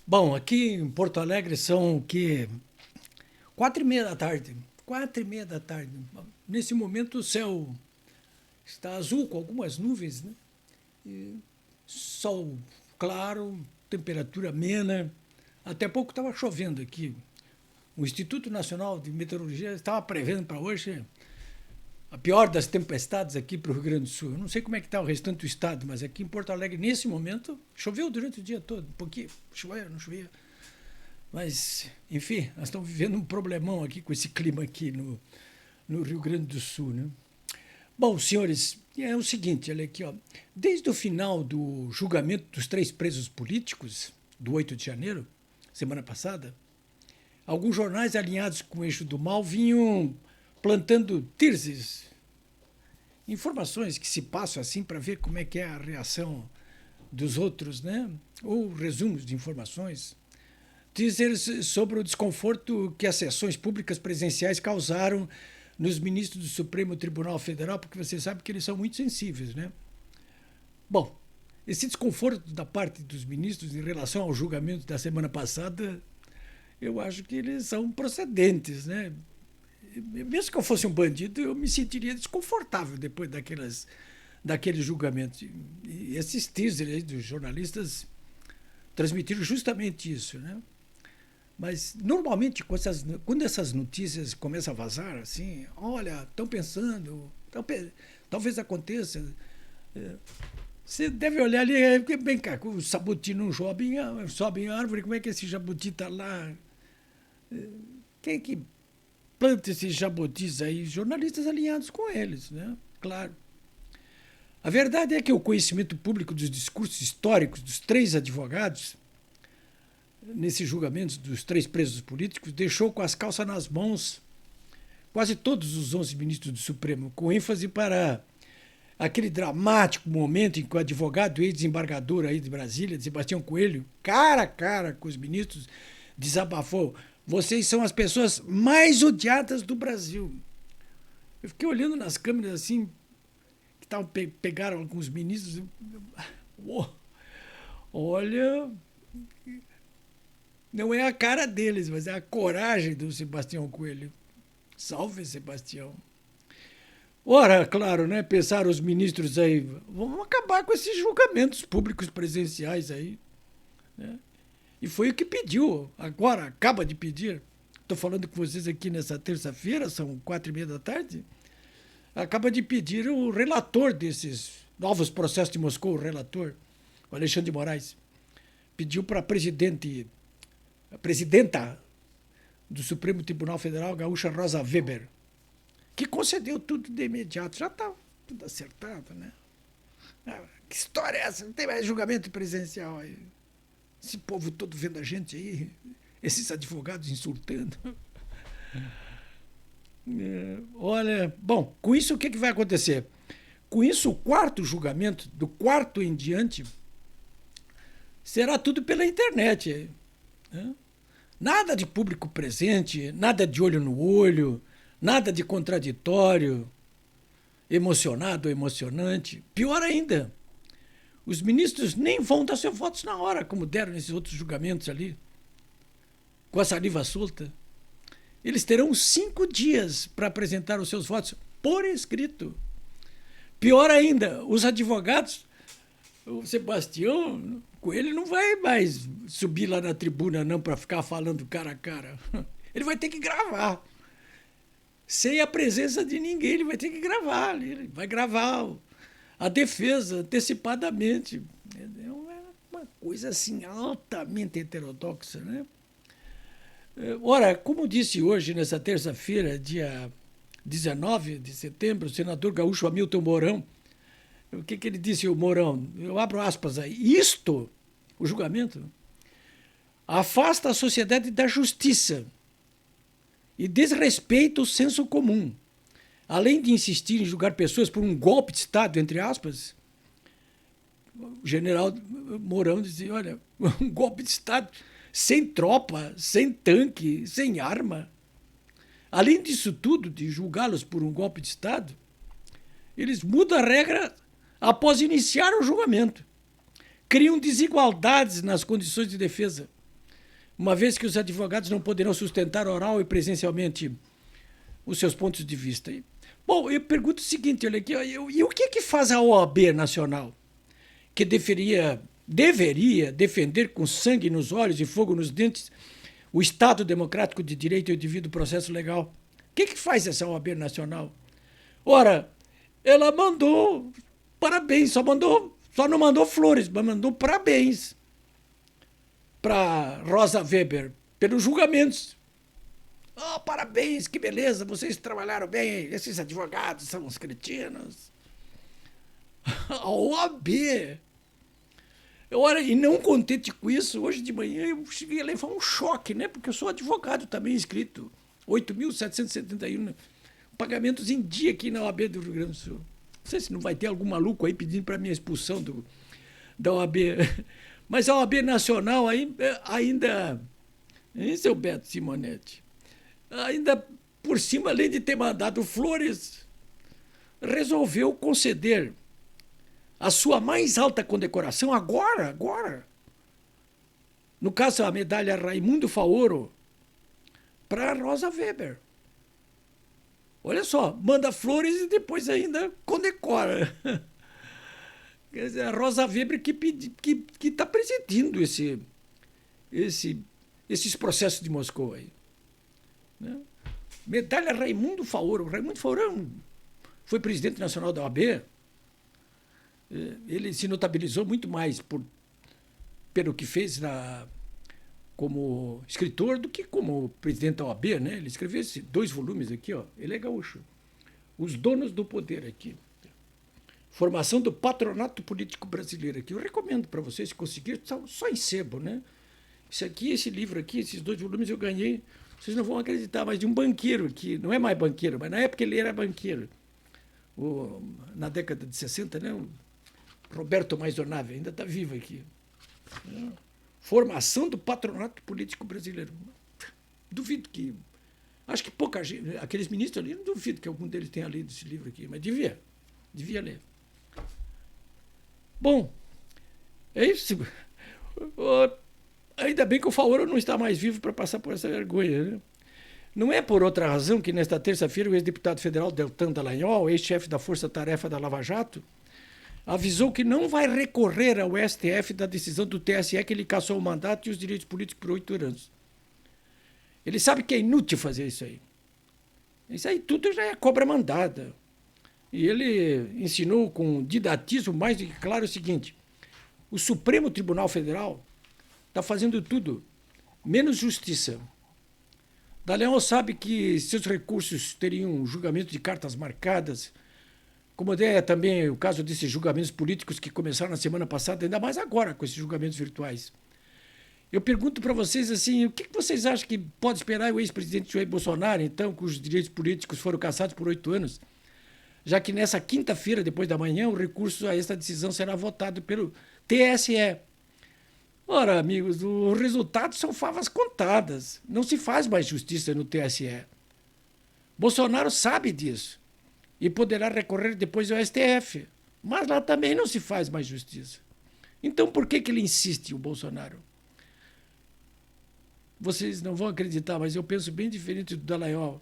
Bom, aqui em Porto Alegre são o quê? 4h30 da tarde. 4h30 da tarde. Nesse momento o céu está azul com algumas nuvens, né? Sol claro, temperatura amena. Até pouco estava chovendo aqui. O Instituto Nacional de Meteorologia estava prevendo para hoje a pior das tempestades aqui para o Rio Grande do Sul. Eu não sei como é que está o restante do estado, mas aqui em Porto Alegre, nesse momento, choveu durante o dia todo, um pouquinho, chovia, não chovia. Mas, enfim, nós estamos vivendo um problemão aqui com esse clima aqui no Rio Grande do Sul, né? Bom, senhores, é o seguinte, olha aqui, ó. Desde o final do julgamento dos 3 presos políticos, do 8 de janeiro, semana passada, alguns jornais alinhados com o eixo do mal vinham plantando teases, informações que se passam assim para ver como é que é a reação dos outros, né? Ou resumos de informações. Dizer sobre o desconforto que as sessões públicas presenciais causaram nos ministros do Supremo Tribunal Federal, porque você sabe que eles são muito sensíveis, né? Bom, esse desconforto da parte dos ministros em relação ao julgamento da semana passada, eu acho que eles são procedentes, né? Mesmo que eu fosse um bandido, eu me sentiria desconfortável depois daqueles julgamentos. E esses teasers aí dos jornalistas transmitiram justamente isso, né? Mas, normalmente, quando essas notícias começam a vazar, assim, olha, estão pensando, talvez aconteça, você deve olhar ali, bem cá, o jabuti não sobe em árvore, como é que esse jabuti está lá? Quem é que planta esses jabutis aí? Jornalistas alinhados com eles, né? Claro. A verdade é que o conhecimento público dos discursos históricos dos 3 advogados nesses julgamentos dos 3 presos políticos, deixou com as calças nas mãos quase todos os 11 ministros do Supremo, com ênfase para aquele dramático momento em que o advogado e ex-desembargador aí de Brasília, Sebastião Coelho, cara a cara com os ministros, desabafou: vocês são as pessoas mais odiadas do Brasil. Eu fiquei olhando nas câmeras assim, que pegaram alguns ministros. Olha, não é a cara deles, mas é a coragem do Sebastião Coelho. Salve, Sebastião. Ora, claro, né? Pensaram os ministros aí, vamos acabar com esses julgamentos públicos presenciais aí, né? E foi o que pediu, agora acaba de pedir. Estou falando com vocês aqui nessa terça-feira, são 4h30 da tarde. Acaba de pedir o relator desses novos processos de Moscou, o relator, o Alexandre de Moraes, pediu para a presidenta do Supremo Tribunal Federal, gaúcha Rosa Weber, que concedeu tudo de imediato. Já está tudo acertado, né? Que história é essa? Não tem mais julgamento presencial aí. Esse povo todo vendo a gente aí, esses advogados insultando. Olha, bom, com isso o que vai acontecer? Com isso, o quarto julgamento, do quarto em diante, será tudo pela internet, né? Nada de público presente, nada de olho no olho, nada de contraditório, emocionado ou emocionante. Pior ainda, os ministros nem vão dar seus votos na hora, como deram nesses outros julgamentos ali, com a saliva solta. Eles terão 5 dias para apresentar os seus votos por escrito. Pior ainda, os advogados, o Sebastião Coelho não vai mais subir lá na tribuna não para ficar falando cara a cara. Ele vai ter que gravar. Sem a presença de ninguém, ele vai ter que gravar. Ele vai gravar a defesa antecipadamente. É uma coisa assim altamente heterodoxa, né? Ora, como disse hoje, nessa terça-feira, dia 19 de setembro, o senador gaúcho Hamilton Mourão, o que ele disse, o Mourão? Eu abro aspas aí. O julgamento, afasta a sociedade da justiça e desrespeita o senso comum. Além de insistir em julgar pessoas por um golpe de Estado, entre aspas, o general Mourão dizia, olha, um golpe de Estado sem tropa, sem tanque, sem arma. Além disso tudo, de julgá-los por um golpe de Estado, eles mudam a regra após iniciar o julgamento. Criam desigualdades nas condições de defesa. uma vez que os advogados não poderão sustentar oral e presencialmente os seus pontos de vista. Bom, eu pergunto o seguinte, olha aqui, e o que faz a OAB Nacional, que deveria defender com sangue nos olhos e fogo nos dentes o Estado democrático de direito e o devido processo legal? O que faz essa OAB Nacional? Ora, ela mandou parabéns, só não mandou flores, mas mandou parabéns para Rosa Weber pelos julgamentos. Oh, parabéns, que beleza, vocês trabalharam bem, esses advogados são uns cretinos. A OAB. Ora, e não contente com isso, hoje de manhã eu cheguei a levar um choque, né? Porque eu sou advogado também inscrito, 8.771 pagamentos em dia aqui na OAB do Rio Grande do Sul. Não sei se não vai ter algum maluco aí pedindo para minha expulsão da OAB. Mas a OAB Nacional ainda, hein, seu Beto Simonetti? Ainda por cima, além de ter mandado flores, resolveu conceder a sua mais alta condecoração agora. No caso, a medalha Raimundo Faoro, para Rosa Weber. Olha só, manda flores e depois ainda condecora. Quer dizer, a Rosa Weber que está presidindo esses processos de Moscou aí. Né? Medalha Raimundo Faoro. Raimundo Faoro foi presidente nacional da OAB. Ele se notabilizou muito mais pelo que fez como escritor do que como presidente da OAB, né? Ele escreveu esses 2 volumes aqui, ó. Ele é gaúcho. Os Donos do Poder aqui. Formação do Patronato Político Brasileiro aqui. Eu recomendo para vocês, se conseguirem, só em sebo, né? Esse livro aqui, esses 2 volumes eu ganhei, vocês não vão acreditar, mas de um banqueiro que não é mais banqueiro, mas na época ele era banqueiro. Na década de 60, né? O Roberto Maisonave ainda está vivo aqui. Formação do Patronato Político Brasileiro. Duvido que... Acho que pouca gente... Aqueles ministros ali, não duvido que algum deles tenha lido esse livro aqui, mas devia ler. Bom, é isso. Ainda bem que o Faoro não está mais vivo para passar por essa vergonha, né? Não é por outra razão que nesta terça-feira o ex-deputado federal Deltan Dallagnol, ex-chefe da Força Tarefa da Lava Jato, avisou que não vai recorrer ao STF da decisão do TSE que ele cassou o mandato e os direitos políticos por 8 anos. Ele sabe que é inútil fazer isso aí. Isso aí tudo já é cobra mandada. E ele ensinou com didatismo mais do que claro o seguinte: o Supremo Tribunal Federal está fazendo tudo, menos justiça. Dallagnol sabe que seus recursos teriam julgamento de cartas marcadas, como é também o caso desses julgamentos políticos que começaram na semana passada, ainda mais agora com esses julgamentos virtuais. Eu pergunto para vocês assim, o que vocês acham que pode esperar o ex-presidente Jair Bolsonaro, então, cujos direitos políticos foram cassados por 8 anos, já que nessa quinta-feira, depois da manhã, o recurso a esta decisão será votado pelo TSE. Ora, amigos, os resultados são favas contadas. Não se faz mais justiça no TSE. Bolsonaro sabe disso e poderá recorrer depois ao STF. Mas lá também não se faz mais justiça. Então, por que ele insiste, o Bolsonaro? Vocês não vão acreditar, mas eu penso bem diferente do Dallagnol.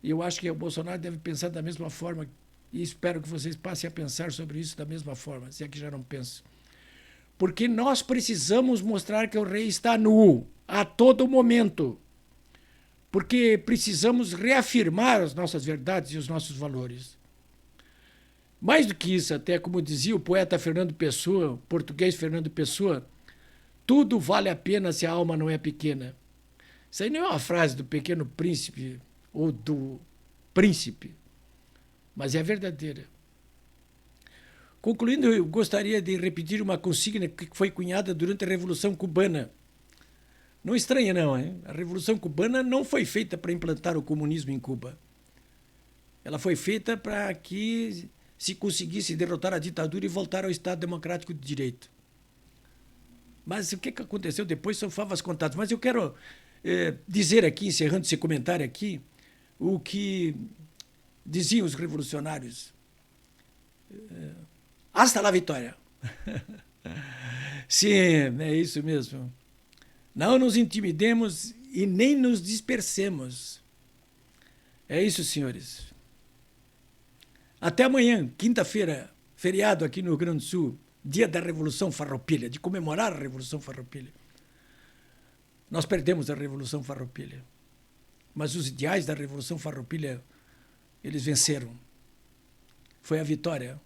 E eu acho que o Bolsonaro deve pensar da mesma forma e espero que vocês passem a pensar sobre isso da mesma forma, se é que já não penso. Porque nós precisamos mostrar que o rei está nu a todo momento. Porque precisamos reafirmar as nossas verdades e os nossos valores. Mais do que isso, até como dizia o poeta Fernando Pessoa, o português Fernando Pessoa, tudo vale a pena se a alma não é pequena. Isso aí não é uma frase do Pequeno Príncipe ou do Príncipe, mas é verdadeira. Concluindo, eu gostaria de repetir uma consigna que foi cunhada durante a Revolução Cubana. Não estranha, não, hein? A Revolução Cubana não foi feita para implantar o comunismo em Cuba. Ela foi feita para que se conseguisse derrotar a ditadura e voltar ao Estado Democrático de Direito. Mas o que aconteceu depois são favas contadas. Mas eu quero dizer aqui, encerrando esse comentário aqui, o que diziam os revolucionários. Hasta la vitória. Sim, é isso mesmo. Não nos intimidemos e nem nos dispersemos. É isso, senhores. Até amanhã, quinta-feira, feriado aqui no Rio Grande do Sul, dia da Revolução Farroupilha, de comemorar a Revolução Farroupilha. Nós perdemos a Revolução Farroupilha, mas os ideais da Revolução Farroupilha, eles venceram. Foi a vitória.